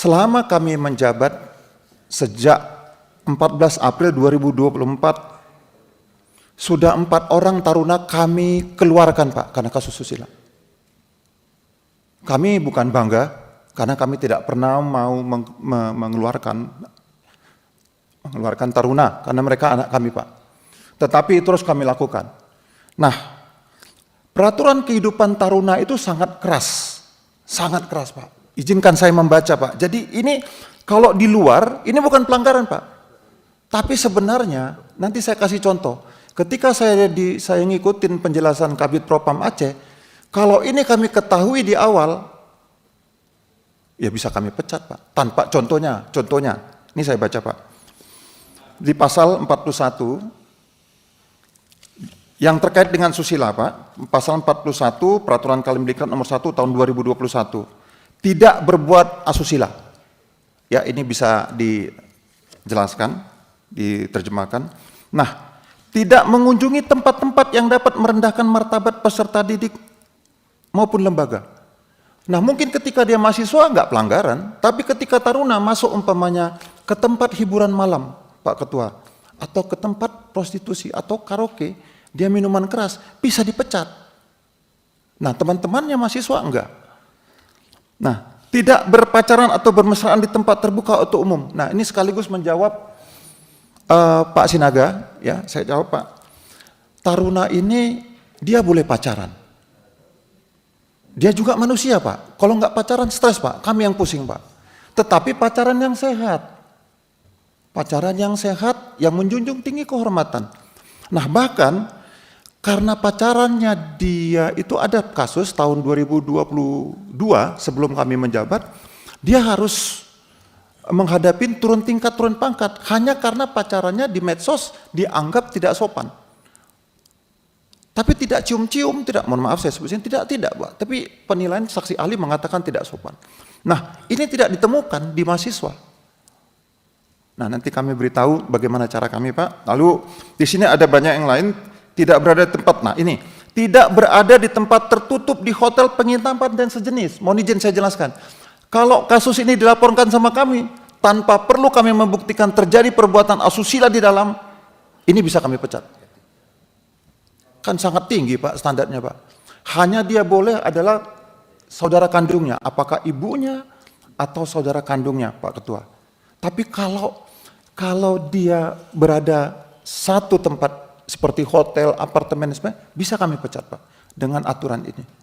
selama kami menjabat sejak 14 April 2024, sudah 4 orang taruna kami keluarkan Pak, karena kasus susila. Kami bukan bangga, karena kami tidak pernah mau mengeluarkan taruna, karena mereka anak kami Pak. Tetapi terus kami lakukan. Nah, peraturan kehidupan taruna itu sangat keras Pak. Izinkan saya membaca Pak. Jadi ini kalau di luar, ini bukan pelanggaran Pak. Tapi sebenarnya, nanti saya kasih contoh. Ketika saya ngikutin penjelasan Kabid Propam Aceh, kalau ini kami ketahui di awal, ya bisa kami pecat Pak. Tanpa contohnya, ini saya baca Pak. Di pasal 41, yang terkait dengan susila Pak, pasal 41 Peraturan Kemendikbud nomor 1 tahun 2021, tidak berbuat asusila. Ya ini bisa dijelaskan, diterjemahkan. Nah, tidak mengunjungi tempat-tempat yang dapat merendahkan martabat peserta didik maupun lembaga. Nah mungkin ketika dia mahasiswa nggak pelanggaran, tapi ketika taruna masuk umpamanya ke tempat hiburan malam, Pak Ketua, atau ke tempat prostitusi atau karaoke, dia minuman keras, bisa dipecat. Nah teman-temannya mahasiswa enggak. Nah tidak berpacaran atau bermesraan di tempat terbuka atau umum. Nah ini sekaligus menjawab Pak Sinaga, ya saya jawab Pak. Taruna ini dia boleh pacaran. Dia juga manusia Pak. Kalau nggak pacaran stres Pak, kami yang pusing Pak. Tetapi pacaran yang sehat. Pacaran yang sehat, yang menjunjung tinggi kehormatan. Nah bahkan karena pacarannya dia itu ada kasus tahun 2022 sebelum kami menjabat, dia harus menghadapi turun tingkat, turun pangkat, hanya karena pacarannya di medsos dianggap tidak sopan. Tapi tidak cium-cium, tidak, mohon maaf saya sebutnya, tidak Pak. Tapi penilaian saksi ahli mengatakan tidak sopan. Nah, ini tidak ditemukan di mahasiswa. Nah, nanti kami beritahu bagaimana cara kami Pak. Lalu di sini ada banyak yang lain, tidak berada di tempat. Nah, ini tidak berada di tempat tertutup di hotel penginapan dan sejenis. Mohon izin saya jelaskan. Kalau kasus ini dilaporkan sama kami, tanpa perlu kami membuktikan terjadi perbuatan asusila di dalam, ini bisa kami pecat. Kan sangat tinggi Pak standarnya Pak. Hanya dia boleh adalah saudara kandungnya, apakah ibunya atau saudara kandungnya Pak Ketua. Tapi kalau dia berada satu tempat seperti hotel, apartemen, bisa kami pecat Pak dengan aturan ini.